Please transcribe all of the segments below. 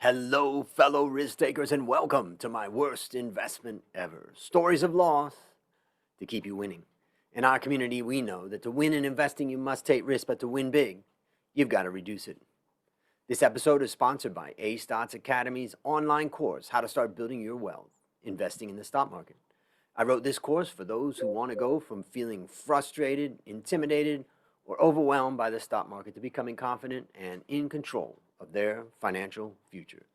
Hello, fellow risk takers, and welcome to my worst investment ever. Stories of loss to keep you winning. In our community, we know that to win in investing, you must take risk, but to win big, you've got to reduce it. This episode is sponsored by A Stotts Academy's online course, How to Start Building Your Wealth, Investing in the Stock Market. I wrote this course for those who want to go from feeling frustrated, intimidated, or overwhelmed by the stock market to becoming confident and in control of their financial future.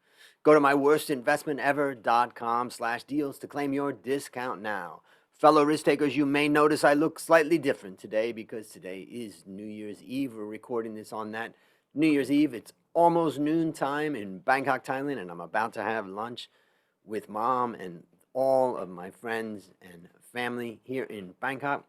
Go to myworstinvestmentever.com/deals to claim your discount now. Fellow risk takers, you may notice I look slightly different today because today is New Year's Eve. We're recording this on that New Year's Eve. It's almost noontime in Bangkok, Thailand, and I'm about to have lunch with mom and all of my friends and family here in Bangkok.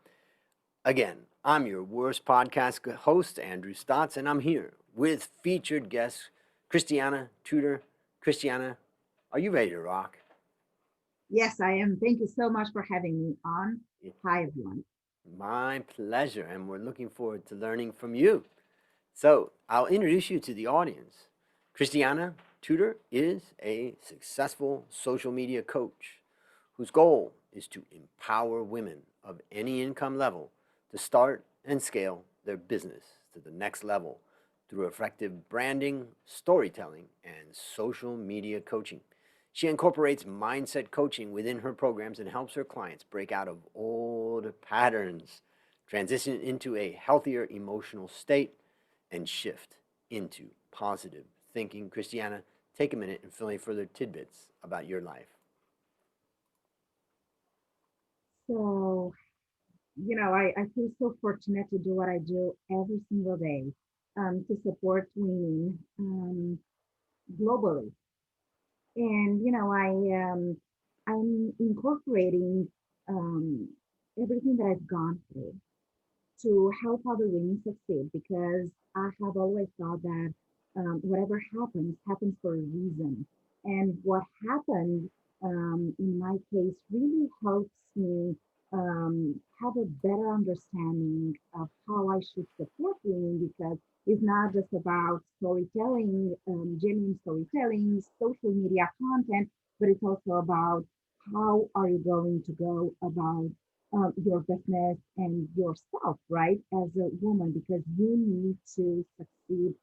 Again, I'm your worst podcast host, Andrew Stotts, and I'm here with featured guest Cristiana Tudor. Cristiana, are you ready to rock? Yes, I am. Thank you so much for having me on. Hi, everyone. My pleasure, and we're looking forward to learning from you. So, I'll introduce you to the audience. Cristiana Tudor is a successful social media coach whose goal is to empower women of any income level to start and scale their business to the next level through effective branding, storytelling, and social media coaching. She incorporates mindset coaching within her programs and helps her clients break out of old patterns, transition into a healthier emotional state, and shift into positive thinking. Christiana, take a minute and fill in further tidbits about your life. So, I feel so fortunate to do what I do every single day to support women globally. And, I'm incorporating um, everything that I've gone through to help other women succeed because I have always thought that whatever happens for a reason. And what happened in my case really helps me have a better understanding of how I should support women because it's not just about storytelling, genuine storytelling, social media content, but it's also about how are you going to go about your business and yourself, right, as a woman, because you need to succeed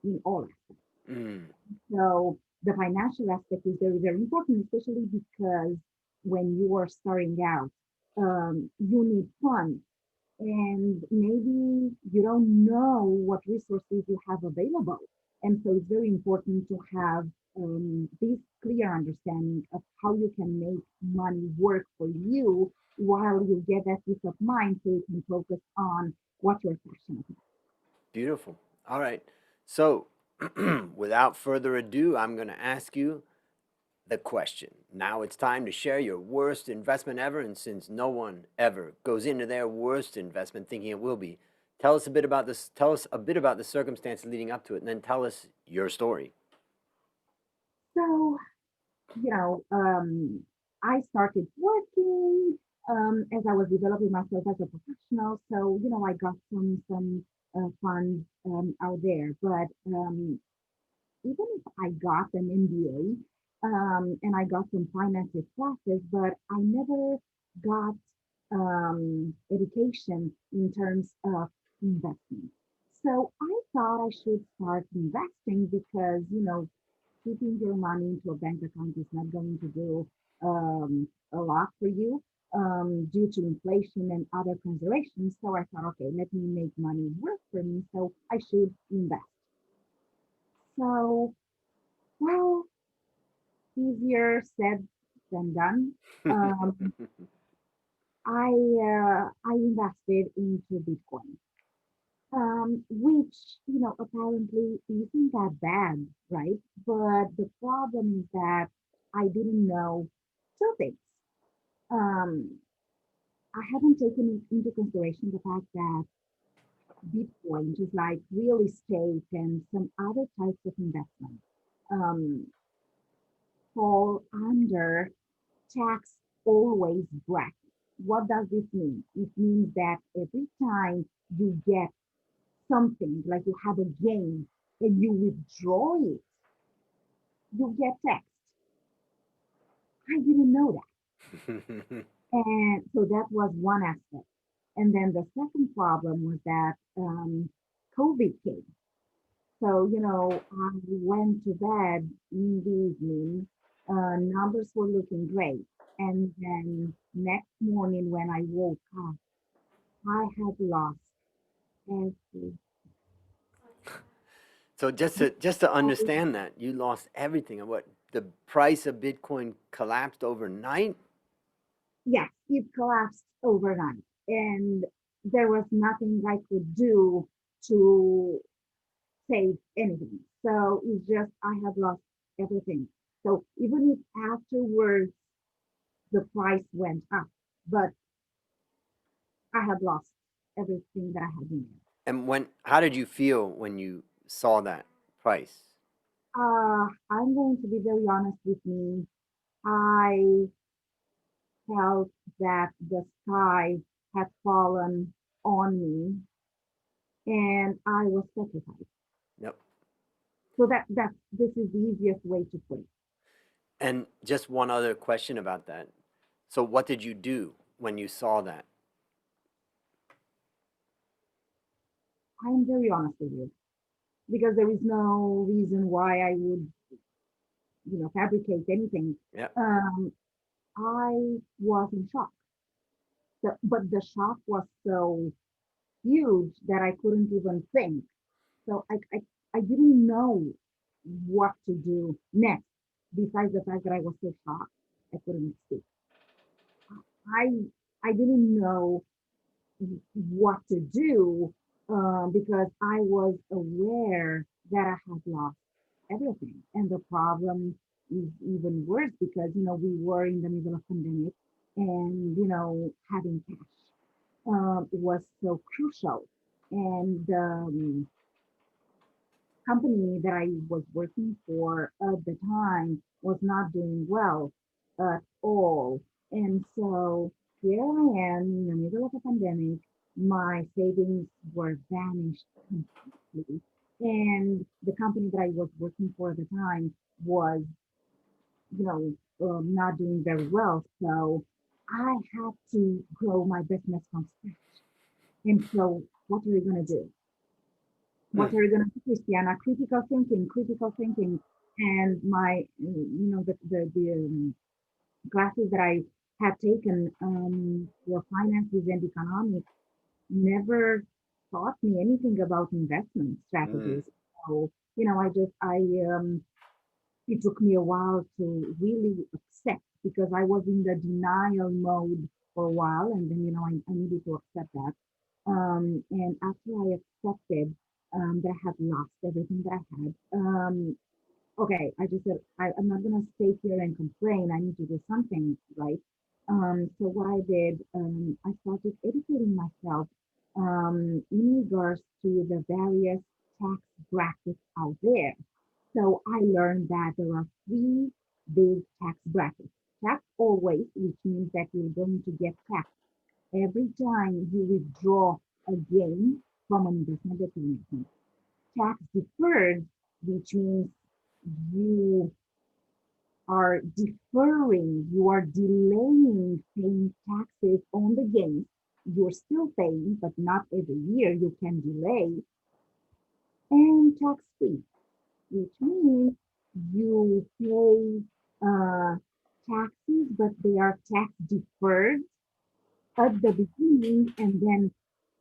in all aspects. Mm, So the financial aspect is very, very important, especially because when you are starting out, you need funds. And maybe you don't know what resources you have available. And so it's very important to have this clear understanding of how you can make money work for you while you get that peace of mind so you can focus on what you're passionate about. beautiful. All right. So, without further ado, I'm going to ask you the question. Now it's time to share your worst investment ever. And since no one ever goes into their worst investment thinking it will be, tell us a bit about this. Tell us a bit about the circumstances leading up to it, and then tell us your story. So, you know, I started working as I was developing myself as a professional. So, I got some funds out there. But even if I got an MBA and I got some finances classes, but I never got education in terms of investment. So I thought I should start investing because, keeping your money into a bank account is not going to do a lot for you due to inflation and other considerations. So I thought, okay, let me make money work for me. So I should invest. So, well, easier said than done. Um, I invested into Bitcoin, which apparently isn't that bad, right? But the problem is that I didn't know two things. Um, I haven't taken into consideration the fact that Bitcoin, just like real estate and some other types of investment, um, fall under tax always bracket. What does this mean? It means that every time you get something, like you have a gain and you withdraw it, you get text. I didn't know that. And so that was one aspect. And then the second problem was that COVID came. So, I went to bed in the evening, numbers were looking great. And then next morning when I woke up, I had lost everything. So just to understand that, you lost everything. And what, the price of Bitcoin collapsed overnight? Yes, it collapsed overnight. And there was nothing I could do to save anything. So it's just, I had lost everything. So even if afterwards the price went up, but I had lost everything that I had in there. And how did you feel when you saw that price? I'm going to be very honest with me. I felt that the sky had fallen on me and I was petrified. Yep. So that this is the easiest way to put it. And just one other question about that. So what did you do when you saw that? I'm very honest with you because there is no reason why I would, fabricate anything. Yep. Um, I was in shock. But the shock was so huge that I couldn't even think. So I didn't know what to do next. Besides the fact that I was so shocked, I couldn't speak. I I didn't know what to do because I was aware that I had lost everything, and the problem is even worse because we were in the middle of pandemic, and having cash was so crucial, and company that I was working for at the time was not doing well at all. And so here I am in the middle of a pandemic. My savings were vanished completely. And the company that I was working for at the time was, not doing very well. So I had to grow my business from scratch. And so what are you going to do? Mm. What are you going to do, Christiana? Critical thinking. And my, the classes that I had taken for finances and economics never taught me anything about investment Mm. strategies. So, it took me a while to really accept because I was in the denial mode for a while. And then, I needed to accept that. And after I accepted that I had lost everything that I had, okay, I just said, I'm not going to stay here and complain. I need to do something, right? So what I did, I started educating myself in regards to the various tax brackets out there. So I learned that there are three big tax brackets. Tax always, which means that you're going to get taxed every time you withdraw a gain from an investment that you're making. Tax deferred, which means you are deferring, you are delaying paying taxes on the gains. You're still paying, but not every year. You can delay. And tax free, which means you pay taxes, but they are tax deferred at the beginning, and then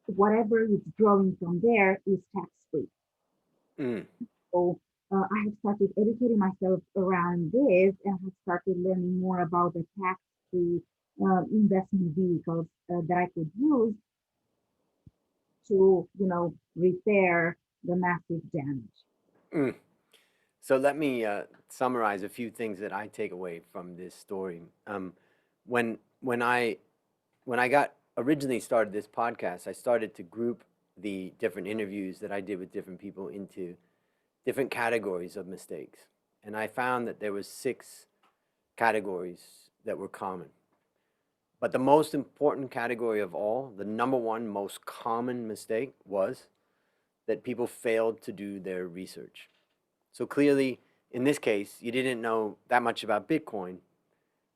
whatever is growing from there is tax free. Mm. So I have started educating myself around this and have started learning more about the tax free investment vehicles that I could use to, repair the massive damage. Mm. So let me summarize a few things that I take away from this story. When when I when I got originally started this podcast, I started to group the different interviews that I did with different people into different categories of mistakes, and I found that there was 6 categories that were common. But the most important category of all, the number one most common mistake, was that people failed to do their research. So clearly, In this case, you didn't know that much about Bitcoin,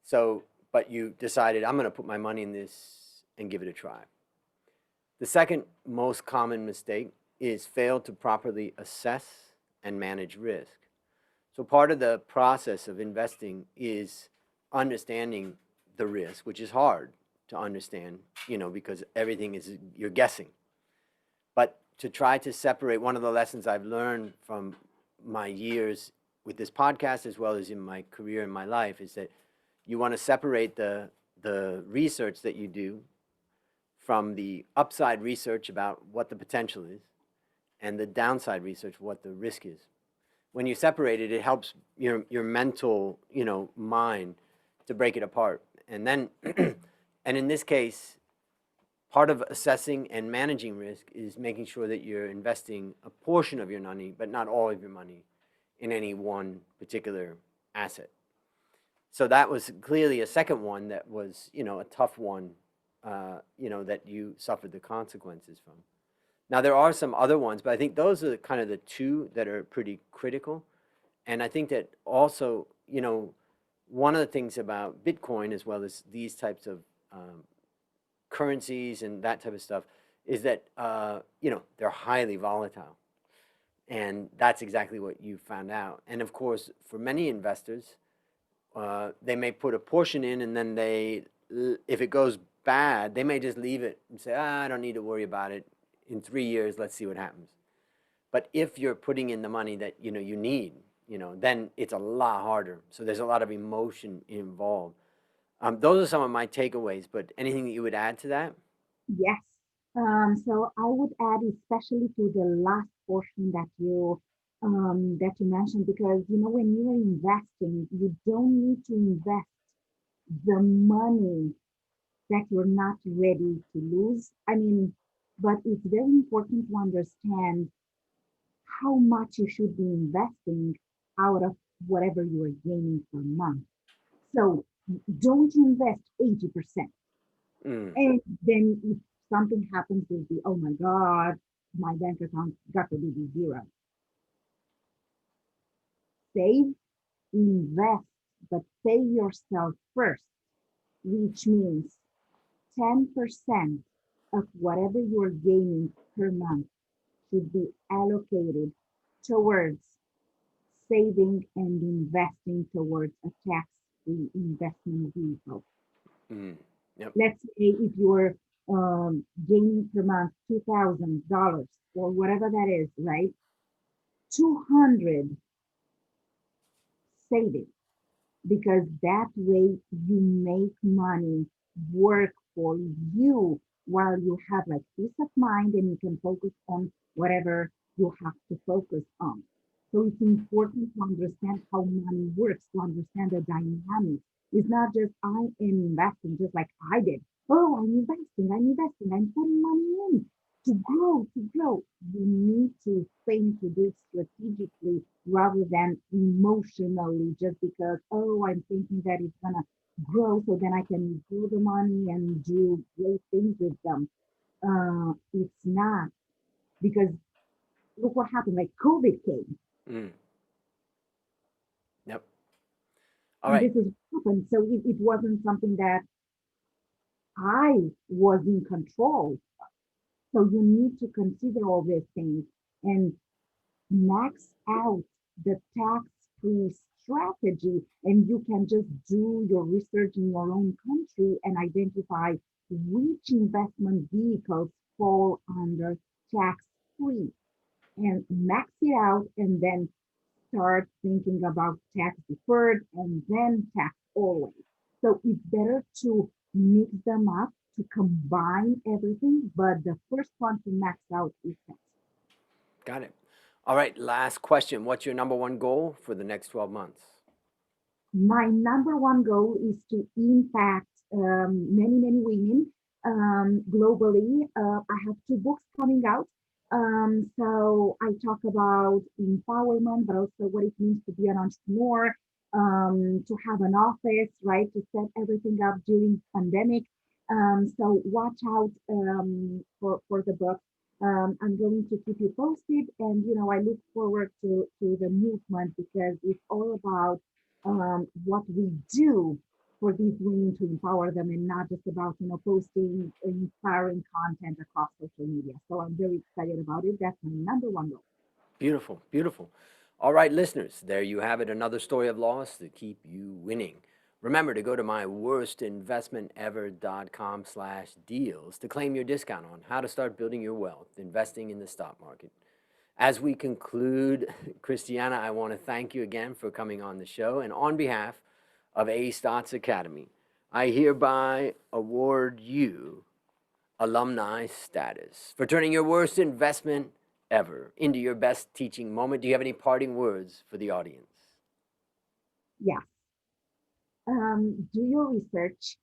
so but you decided I'm going to put my money in this and give it a try. The second most common mistake is fail to properly assess and manage risk. So part of the process of investing is understanding the risk, which is hard to understand, because everything is you're guessing. But to try to separate, one of the lessons I've learned from my years with this podcast as well as in my career in my life is that you want to separate the research that you do from the upside research about what the potential is and the downside research what the risk is. When you separate it, it helps your mental mind to break it apart. And then and in this case, part of assessing and managing risk is making sure that you're investing a portion of your money, but not all of your money, in any one particular asset. So that was clearly a second one that was, a tough one, that you suffered the consequences from. Now there are some other ones, but I think those are kind of the two that are pretty critical. And I think that also, one of the things about Bitcoin as well as these types of currencies and that type of stuff is that they're highly volatile, and that's exactly what you found out. And of course, for many investors, they may put a portion in, and then if it goes bad, they may just leave it and say, I don't need to worry about it. In 3 years, let's see what happens. But if you're putting in the money that you need, then it's a lot harder. So there's a lot of emotion involved. Those are some of my takeaways. But anything that you would add to that? Yes. So I would add especially to the last portion that you mentioned, because when you are investing, you don't need to invest the money that you're not ready to lose. I mean, but it's very important to understand how much you should be investing out of whatever you are gaining per month. So don't invest 80%. Mm, And then if something happens, you'll be, oh my God, my bank account got to be zero. Save, invest, but pay yourself first, which means 10% of whatever you're gaining per month should be allocated towards saving and investing towards a tax-free investment vehicle. mm, yep. Let's say if you're gaining per month $2,000 or whatever that is, right? 200 saving, because that way you make money work for you while you have like peace of mind and you can focus on whatever you have to focus on. So it's important to understand how money works, to understand the dynamics. It's not just I am investing just like I did. Oh, I'm investing, I'm putting money in to grow, to grow. You need to think to do it strategically rather than emotionally, just because, oh, I'm thinking that it's gonna grow, so then I can grow the money and do great things with them. It's not, because look what happened. Like COVID came, Mm, yep. All and right. this is what happened. So it wasn't something that I was in control. So you need to consider all these things and max out the tax-free strategy, and you can just do your research in your own country and identify which investment vehicles fall under tax-free and max it out, and then start thinking about tax deferred and then tax always. So it's better to mix them up, to combine everything, but the first one to max out is tax. Got it. All right. Last question. What's your number one goal for the next 12 months? My number one goal is to impact many, many women globally. I have two books coming out. So I talk about empowerment, but also what it means to be an entrepreneur, to have an office, right, to set everything up during pandemic. So watch out for the book. I'm going to keep you posted, and I look forward to the movement because it's all about what we do for these women to empower them, and not just about posting inspiring content across social media. So I'm very excited about it. That's my number one goal. Beautiful, beautiful. All right, listeners, there you have it. Another story of loss to keep you winning. Remember to go to my worstinvestmentever.com/deals to claim your discount on how to start building your wealth investing in the stock market. As we conclude, Christiana, I want to thank you again for coming on the show. And on behalf of A Stotts Academy, I hereby award you alumni status for turning your worst investment ever into your best teaching moment. Do you have any parting words for the audience? Yeah. Do your research.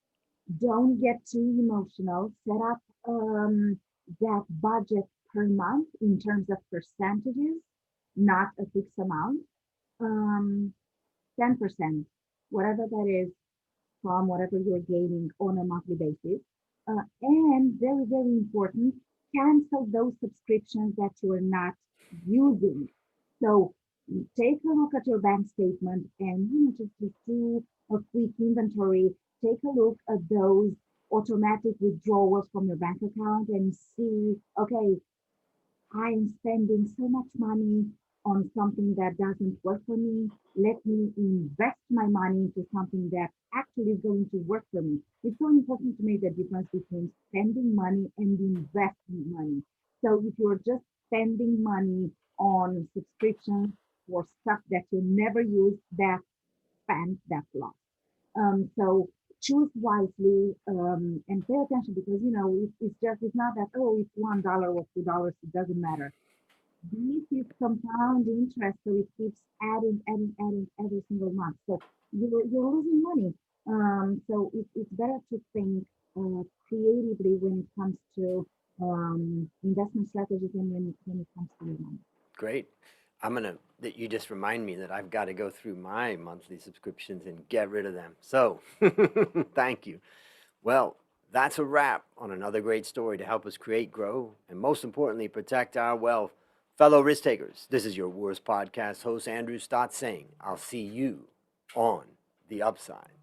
Don't get too emotional. Set up that budget per month in terms of percentages, not a fixed amount. Um, 10%, whatever that is from whatever you're gaining on a monthly basis. And very, very important, cancel those subscriptions that you are not using. So take a look at your bank statement and just do a quick inventory. Take a look at those automatic withdrawals from your bank account and see, okay, I'm spending so much money on something that doesn't work for me. Let me invest my money into something that actually is going to work for me. It's so important to make the difference between spending money and investing money. So if you're just spending money on subscriptions for stuff that you never use, that's spent, that's lost. So choose wisely and pay attention because it's not that it's $1 or $2, it doesn't matter. This is compound interest, so it keeps adding, adding, adding every single month. So you're losing money. So it's better to think creatively when it comes to investment strategies and when it comes to your money. Great. That you just remind me that I've got to go through my monthly subscriptions and get rid of them. So, thank you. Well, that's a wrap on another great story to help us create, grow, and most importantly, protect our wealth. Fellow risk takers, this is your Worst Podcast host, Andrew Stott, saying, I'll see you on the upside.